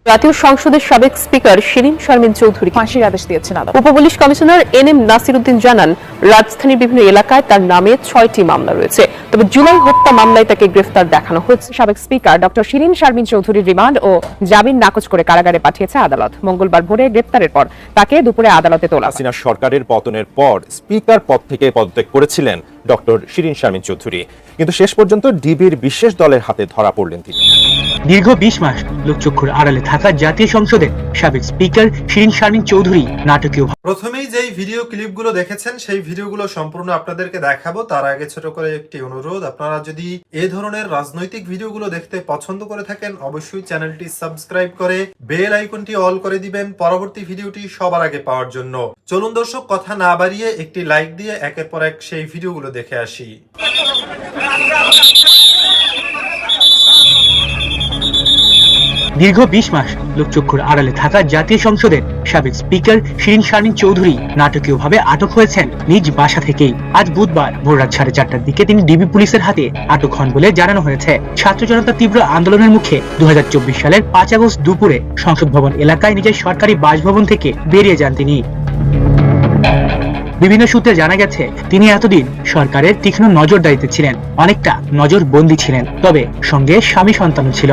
জাতীয় সংসদের সাবেক স্পিকার শিরিন শারমিন চৌধুরী ফাঁসির আদেশ দিয়েছেন আদালত। উপপুলিশ কমিশনার এনএম নাসিরউদ্দিন জানান, রাজধানীর বিভিন্ন এলাকায় তার নামে 6টি মামলা রয়েছে। তবে জুলাই হত্যা মামলায় তাকে গ্রেফতার দেখানো হয়েছে। সাবেক স্পিকার ডক্টর শিরিন শারমিন চৌধুরীর রিমান্ড ও জামিন নাকচ করে কারাগারে পাঠিয়েছে আদালত। মঙ্গলবার ভোরে গ্রেফতারের পর তাকে দুপুরে আদালতে তোলা হয়। হাসিনা সরকারের পতনের পর স্পিকার পদ থেকে পদত্যাগ করেছিলেন ডক্টর শিরিন শারমিন চৌধুরী, কিন্তু শেষ পর্যন্ত ডিবির বিশেষ দলের হাতে ধরা পড়লেন তিনি। দীর্ঘ 20 মাস লোকচক্ষুর আড়ালে থাকা জাতীয় সংসদের সাবেক স্পিকার শিরিন শারমিন চৌধুরী নাটকীয়। প্রথমেই যেই ভিডিও ক্লিপগুলো দেখেছেন সেই ভিডিওগুলো সম্পূর্ণ আপনাদেরকে দেখাবো। তার আগে ছোট করে একটি অনুরোধ, আপনারা যদি এই ধরনের রাজনৈতিক ভিডিওগুলো দেখতে পছন্দ করে থাকেন অবশ্যই চ্যানেলটি সাবস্ক্রাইব করে বেল আইকনটি অল করে দিবেন পরবর্তী ভিডিওটি সবার আগে পাওয়ার জন্য। চলুন দর্শক, কথা না বাড়িয়ে একটি লাইক দিয়ে একের পর এক সেই ভিডিওগুলো দেখে আসি। দীর্ঘ 20 মাস লোকচক্ষুর আড়ালে থাকা জাতীয় সংসদের সাবেক স্পিকার শিরিন শারমিন চৌধুরী নাটকীয়ভাবে আটক হয়েছেন নিজ বাসা থেকেই। আজ বুধবার ভোর রাত 4:30টার দিকে তিনি ডিবি পুলিশের হাতে আটক হন বলে জানানো হয়েছে। ছাত্র জনতার তীব্র আন্দোলনের মুখে 2024 সালের 5 আগস্ট দুপুরে সংসদ ভবন এলাকায় নিজের সরকারি বাসভবন থেকে বেরিয়ে যান তিনি। বিভিন্ন সূত্রে জানা গেছে, তিনি এতদিন সরকারের তীক্ষ্ণ নজরদারিতে ছিলেন, অনেকটা নজরবন্দী ছিলেন, তবে সঙ্গে স্বামী সন্তানও ছিল।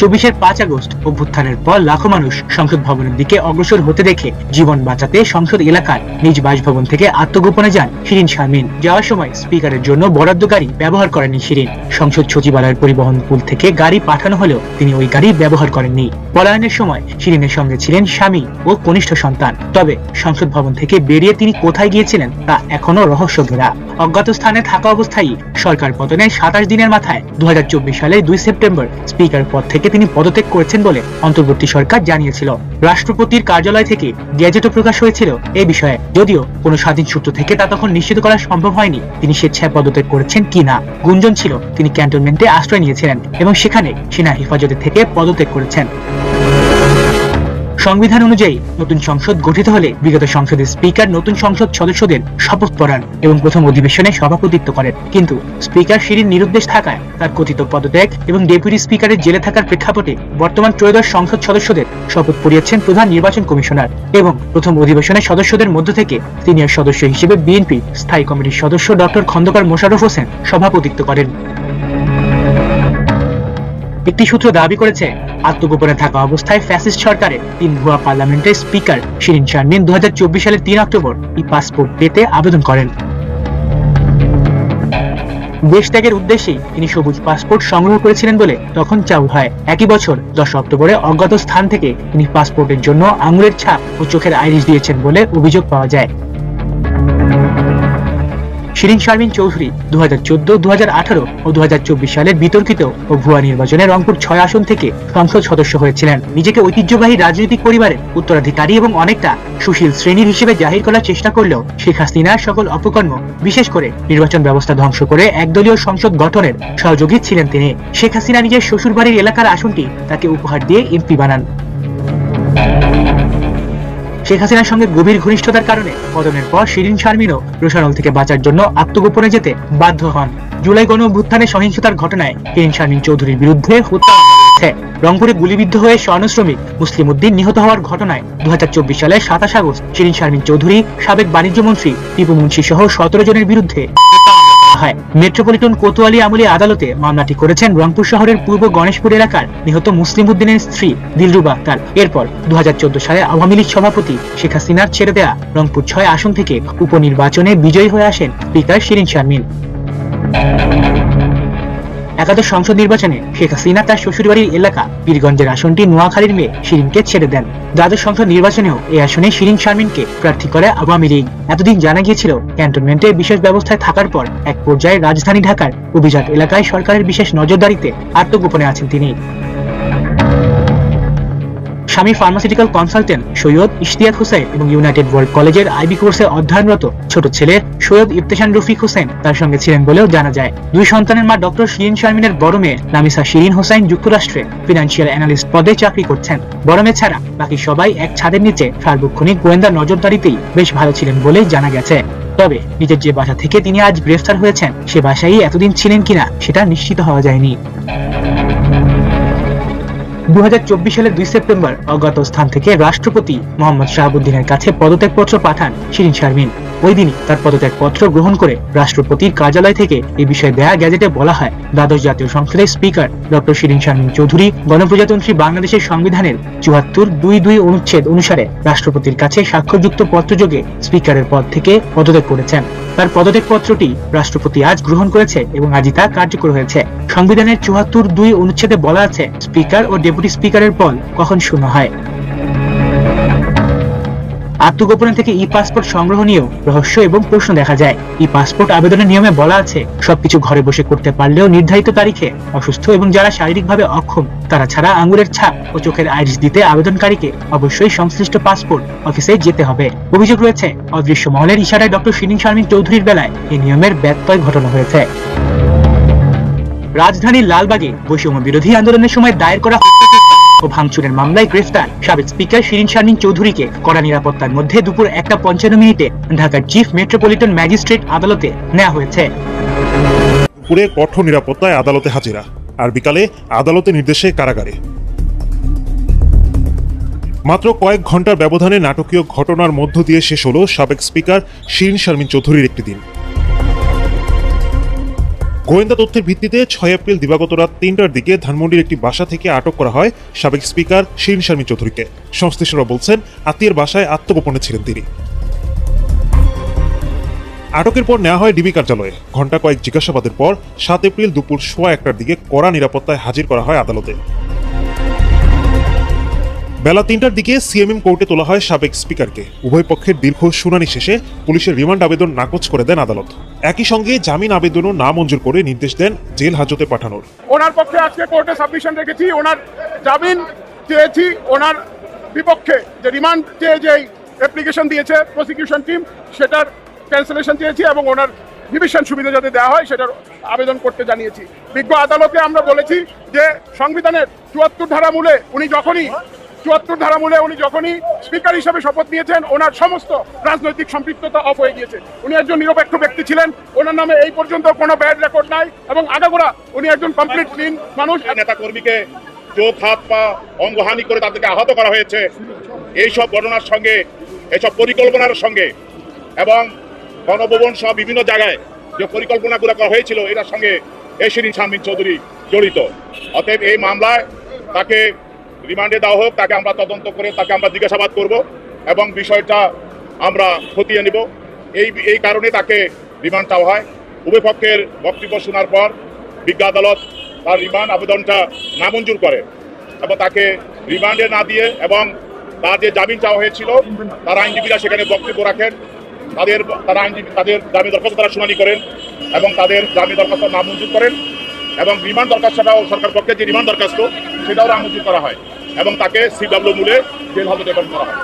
24-এর 5 আগস্ট অভ্যুত্থানের পর লাখো মানুষ সংসদ ভবনের দিকে অগ্রসর হতে দেখে জীবন বাঁচাতে সংসদ এলাকার নিজ বাসভবন থেকে আত্মগোপনে যান শিরিন শারমিন। যাওয়ার সময় স্পিকারের জন্য বরাদ্দ গাড়ি ব্যবহার করেননি শিরিন। সংসদ সচিবালয়ের পরিবহন পুল থেকে গাড়ি পাঠানো হলেও তিনি ওই গাড়ি ব্যবহার করেননি। পলায়নের সময় শিরিনের সঙ্গে ছিলেন স্বামী ও কনিষ্ঠ সন্তান। তবে সংসদ ভবন থেকে বেরিয়ে তিনি কোথায় গিয়েছিলেন তা এখনো রহস্য ঘেরা। অজ্ঞাত স্থানে থাকা অবস্থায় সরকার পতনের 27 দিনের মাথায় 2024 সালের 2 সেপ্টেম্বর স্পিকার পদ থেকে তিনি পদত্যাগ করেছেন বলে অন্তর্বর্তী সরকার জানিয়েছিল। রাষ্ট্রপতির কার্যালয় থেকে গেজেটও প্রকাশ হয়েছিল এ বিষয়ে, যদিও কোনো স্বাধীন সূত্র থেকে তা তখন নিশ্চিত করা সম্ভব হয়নি তিনি স্বেচ্ছায় পদত্যাগ করেছেন কিনা। গুঞ্জন ছিল তিনি ক্যান্টনমেন্টে আশ্রয় নিয়েছিলেন এবং সেখানে সেনা হেফাজতে থেকে পদত্যাগ করেছেন। সংবিধান অনুযায়ী নতুন সংসদ গঠিত হলে বিগত সংসদের স্পিকার নতুন সংসদ সদস্যদের শপথ পড়ান এবং প্রথম অধিবেশনে সভাপতিত্ব করেন। কিন্তু স্পিকার শিরিন নিরুদ্দেশ থাকায় তার কথিত পদত্যাগ এবং ডেপুটি স্পিকারের জেলে থাকার প্রেক্ষাপটে বর্তমান ত্রয়োদশ সংসদ সদস্যদের শপথ পড়িয়েছেন প্রধান নির্বাচন কমিশনার এবং প্রথম অধিবেশনের সদস্যদের মধ্য থেকে সিনিয়র সদস্য হিসেবে বিএনপি স্থায়ী কমিটির সদস্য ডক্টর খন্দকার মোশাররফ হোসেন সভাপতিত্ব করেন। একটি সূত্র দাবি করেছে, আত্মগোপনে থাকা অবস্থায় ফ্যাসিস্ট সরকারের 3 ভুয়া পার্লামেন্টের স্পিকার শিরিন শারমিন 2024 সালের 3 অক্টোবর এই পাসপোর্ট পেতে আবেদন করেন। দেশ ত্যাগের উদ্দেশ্যে তিনি সবুজ পাসপোর্ট সংগ্রহ করেছিলেন বলে তখন চাউল হয়। একই বছর 10 অক্টোবরে অজ্ঞাত স্থান থেকে তিনি পাসপোর্টের জন্য আঙুলের ছাপ ও চোখের আইরিশ দিয়েছেন বলে অভিযোগ পাওয়া যায়। শিরিন শারমিন চৌধুরী 2014, 2018 ও 2024 সালের বিতর্কিত ও ভুয়া নির্বাচনে রংপুর 6 আসন থেকে সংসদ সদস্য হয়েছিলেন। নিজেকে ঐতিহ্যবাহী রাজনৈতিক পরিবারের উত্তরাধিকারী এবং অনেকটা সুশীল শ্রেণীর হিসেবে জাহির করার চেষ্টা করলেও শেখ হাসিনার সকল অপকর্ম, বিশেষ করে নির্বাচন ব্যবস্থা ধ্বংস করে একদলীয় সংসদ গঠনের সহযোগী ছিলেন তিনি। শেখ হাসিনা নিজের শ্বশুরবাড়ির এলাকার আসনটি তাকে উপহার দিয়ে এমপি বানান। শেখ হাসিনার সঙ্গে গভীর ঘনিষ্ঠতার কারণে পতনের পর শিরিন শারমিনও রোষানল থেকে বাঁচার জন্য আত্মগোপনে যেতে বাধ্য হন। জুলাই গণ অভ্যুত্থানে সহিংসতার ঘটনায় শিরিন শারমিন চৌধুরীর বিরুদ্ধে হত্যা হয়েছে। রংপুরে গুলিবিদ্ধ হয়ে স্বর্ণ শ্রমিক মুসলিম উদ্দিন নিহত হওয়ার ঘটনায় 2024 সালের 27 আগস্ট শিরিন শারমিন চৌধুরী, সাবেক বাণিজ্য মন্ত্রী টিপু মুন্সি সহ 17 জনের বিরুদ্ধে মেট্রোপলিটন কোতোয়ালি আমলি আদালতে মামলাটি করেছেন রংপুর শহরের পূর্ব গণেশপুর এলাকার নিহত মুসলিম উদ্দিনের স্ত্রী দিলরুবা আক্তার। এরপর 2014 সালে আওয়ামী লীগ সভাপতি শেখ হাসিনার ছেড়ে দেয়া রংপুর 6 আসন থেকে উপনির্বাচনে বিজয়ী হয়ে আসেন স্পিকার শিরিন শারমিন। একাদশ সংসদ নির্বাচনে শেখ হাসিনা তার শ্বশুরবাড়ির এলাকা পীরগঞ্জের আসনটি নোয়াখালীর মেয়ে শিরিনকে ছেড়ে দেন। দ্বাদশ সংসদ নির্বাচনেও এই আসনে শিরিন শারমিনকে প্রার্থী করে আওয়ামী লীগ। এতদিন জানা গিয়েছিল ক্যান্টনমেন্টে বিশেষ ব্যবস্থায় থাকার পর এক পর্যায়ে রাজধানী ঢাকার অভিজাত এলাকায় সরকারের বিশেষ নজরদারিতে আত্মগোপনে আছেন তিনি। স্বামী ফার্মাসিউটিক্যাল কনসালটেন্ট সৈয়দ ইশতিয়াক হোসেন এবং ইউনাইটেড ওয়ার্ল্ড কলেজের আইবি কোর্সে অধ্যয়নরত ছোট ছেলে সৈয়দ ইফতেশান রফিক হোসেন তার সঙ্গে ছিলেন বলেও জানা যায়। 2 সন্তানের মা ডক্টর শিরিন শারমিনের বড় মেয়ে নামিসা শিরিন হোসেন যুক্তরাষ্ট্রে ফিনান্সিয়াল অ্যানালিস্ট পদে চাকরি করছেন। বড় মেয়ে ছাড়া বাকি সবাই এক ছাদের নিচে সার্বক্ষণিক গোয়েন্দা নজরদারিতেই বেশ ভালো ছিলেন বলেই জানা গেছে। তবে নিজের যে বাসা থেকে তিনি আজ গ্রেফতার হয়েছেন সে বাসায় এতদিন ছিলেন কিনা সেটা নিশ্চিত হওয়া যায়নি। 2024 সালের 2 সেপ্টেম্বর অজ্ঞাত স্থান থেকে রাষ্ট্রপতি মোহাম্মদ শাহাবুদ্দিনের কাছে পদত্যাগপত্র পাঠান শিরিন শারমিন। ওই দিনই তার পদত্যাগপত্র গ্রহণ করে রাষ্ট্রপতির কার্যালয় থেকে এই বিষয়ে দেয়া গেজেটে বলা হয়, দ্বাদশ জাতীয় সংসদের স্পিকার ডক্টর শিরিন শারমিন চৌধুরী গণপ্রজাতন্ত্রী বাংলাদেশের সংবিধানের 74(2)(2) অনুচ্ছেদ অনুসারে রাষ্ট্রপতির কাছে স্বাক্ষরযুক্ত পত্রযোগে স্পিকারের পদ থেকে পদত্যাগ করেছেন। তার পদত্যাগপত্রটি রাষ্ট্রপতি আজ গ্রহণ করেছে এবং আজই তা কার্যকর হয়েছে। সংবিধানের 74(2) অনুচ্ছেদে বলা আছে, স্পিকার ও ডেপুটি স্পিকারের পদ কখন শূন্য হয়। আত্মগোপন থেকে ই পাসপোর্ট সংগ্রহ নিয়েও রহস্য এবং প্রশ্ন দেখা যায়। ই পাসপোর্ট আবেদনের নিয়মে বলা আছে, সবকিছু ঘরে বসে করতে পারলেও নির্ধারিত তারিখে অসুস্থ এবং যারা শারীরিকভাবে অক্ষম তারা ছাড়া আঙুলের ছাপ ও চোখের আইরিস দিতে আবেদনকারীকে অবশ্যই সংশ্লিষ্ট পাসপোর্ট অফিসে যেতে হবে। অভিযোগ রয়েছে, অদৃশ্য মহলের ইশারায় ডক্টর শিরিন শারমিন চৌধুরীর বেলায় এই নিয়মের ব্যত্যয় ঘটানো হয়েছে। রাজধানীর লালবাগে বৈষম্য বিরোধী আন্দোলনের সময় দায়ের করা ও ভাঙচুরের মামলায় গ্রেফতার সাবেক স্পিকার শিরিন শারমিন চৌধুরীকে কড়া নিরাপত্তার মধ্যে দুপুর 1:55 ঢাকার চিফ মেট্রোপলিটন ম্যাজিস্ট্রেট আদালতে নেওয়া হয়েছে। পুরে কঠোর নিরাপত্তায় আদালতে হাজিরা, আর বিকালে আদালতের নির্দেশে কারাগারে। মাত্র কয়েক ঘন্টার ব্যবধানে নাটকীয় ঘটনার মধ্য দিয়ে শেষ হলো সাবেক স্পিকার শিরিন শারমিন চৌধুরীর একটি দিন। গোয়েন্দা তথ্যের ভিত্তিতে 6 এপ্রিল দিবাগত রাত 3টার দিকে ধানমন্ডির একটি বাসা থেকে আটক করা হয় সাবেক স্পিকার শিরিন শারমিন চৌধুরীকে। সংশ্লিষ্টরা বলছেন, আত্মীয়ের বাসায় আত্মগোপনে ছিলেন তিনি। আটকের পর নেওয়া হয় ডিবি কার্যালয়ে। ঘণ্টা কয়েক জিজ্ঞাসাবাদের পর 7 এপ্রিল দুপুর 1:15টার দিকে কড়া নিরাপত্তায় হাজির করা হয় আদালতে। বেলা 3টার দিকে সিএমএম কোর্টে তোলা হয় সাবেক স্পিকারকে। উভয় পক্ষের দীর্ঘ শুনানি শেষে পুলিশের রিমান্ড আবেদন নাকচ করে দেন আদালত। একই সঙ্গে জামিন আবেদনও নামঞ্জুর করে নির্দেশ দেন জেল হাজতে পাঠানোর। ওনার পক্ষে আজকে কোর্টে সাবমিশন রেখেছি, ওনার জামিন চেয়েছি, ওনার বিপক্ষে যে রিমান্ড চেয়ে যে অ্যাপ্লিকেশন দিয়েছে প্রসিকিউশন টিম সেটার ক্যান্সেলেশন চেয়েছি এবং ওনার ডিভিশন সুবিধা যাতে দেওয়া হয় সেটার আবেদন করতে জানিয়েছি। বিজ্ঞ আদালতে আমরা বলেছি যে সংবিধানের 74 ধারা মূলে উনি যখনই স্পিকার হিসেবে শপথ নিয়েছেন ওনার সমস্ত রাজনৈতিক সম্পৃক্ততা অফ হয়ে গিয়েছে। উনি একজন নিরপেক্ষ ব্যক্তি ছিলেন, ওনার নামে এই পর্যন্ত কোনো ব্যাড রেকর্ড নাই এবং আগাগোড়া উনি একজন কমপ্লিট ক্লিন মানুষ। নেতা কর্মীকে চোখ হাত পা অঙ্গহানি করে তাদেরকে আহত করা হয়েছে, এইসব ঘটনার সঙ্গে এইসব পরিকল্পনার সঙ্গে এবং গণভবন সহ বিভিন্ন জায়গায় যে পরিকল্পনাগুলো করা হয়েছিল এটার সঙ্গে এই শিরিন শারমিন চৌধুরী জড়িত। অতএব এই মামলায় তাকে রিমান্ডে দেওয়া হোক, তাকে আমরা তদন্ত করে তাকে আমরা জিজ্ঞাসাবাদ করব এবং বিষয়টা আমরা খতিয়ে নেব। এই কারণে তাকে রিমান্ড চাওয়া হয়। উভয় পক্ষের বক্তব্য শোনার পর বিজ্ঞ আদালত তার রিমান্ড আবেদনটা নামঞ্জুর করে এবং তাকে রিমান্ডে না দিয়ে এবং তার যে জামিন চাওয়া হয়েছিল তার আইনজীবীরা সেখানে বক্তব্য রাখেন, তাদের জামিন দরখাস্ত তারা শুনানি করেন এবং তাদের জামিন দরখাস্ত নামঞ্জুর করেন এবং রিমান্ড দরখাস্তটাও সরকার পক্ষে যে রিমান্ড দরখাস্ত সেটাও নামঞ্জুর করা হয় এবং তাকে সিডব্লিউ মূলে জেল হাজতে প্রেরণ করা হয়।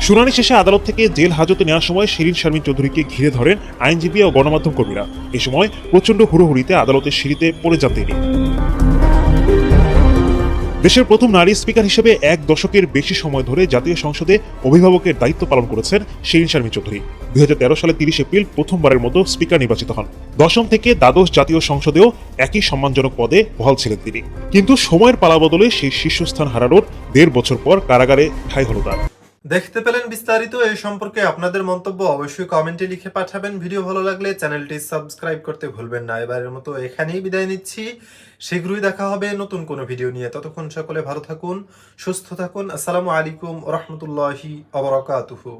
শুনানি শেষে আদালত থেকে জেল হাজতে নেওয়ার সময় শিরিন শারমিন চৌধুরীকে ঘিরে ধরেন আইনজীবী ও গণমাধ্যম কর্মীরা। এই সময় প্রচণ্ড হুড়োহুড়িতে আদালতের সিঁড়িতে পড়ে যান তিনি। দেশের প্রথম নারী স্পিকার হিসেবে 1 দশকের বেশি সময় ধরে জাতীয় সংসদে অভিভাবকের দায়িত্ব পালন করেছেন শিরিন শারমিন চৌধুরী। 2013 সালে 30 এপ্রিল প্রথমবারের মতো স্পিকার নির্বাচিত হন। দশম থেকে দ্বাদশ জাতীয় সংসদেও একই সম্মানজনক পদে বহাল ছিলেন তিনি। কিন্তু সময়ের পালাবদলে সেই শীর্ষস্থান হারানোর 1.5 বছর পর কারাগারে ঠাঁই হল তার। দেখতে পেলেন বিস্তারিত। এই সম্পর্কে আপনাদের মন্তব্য অবশ্যই কমেন্টে লিখে পাঠাবেন। ভিডিও ভালো লাগলে চ্যানেলটি সাবস্ক্রাইব করতে ভুলবেন না। এবারের মতো এখানেই বিদায় নিচ্ছি, শীঘ্রই দেখা হবে নতুন কোনো ভিডিও নিয়ে। ততক্ষণ সকলে ভালো থাকুন, সুস্থ থাকুন। আসসালামু আলাইকুম ওয়া রাহমাতুল্লাহি ওয়া বারাকাতুহু।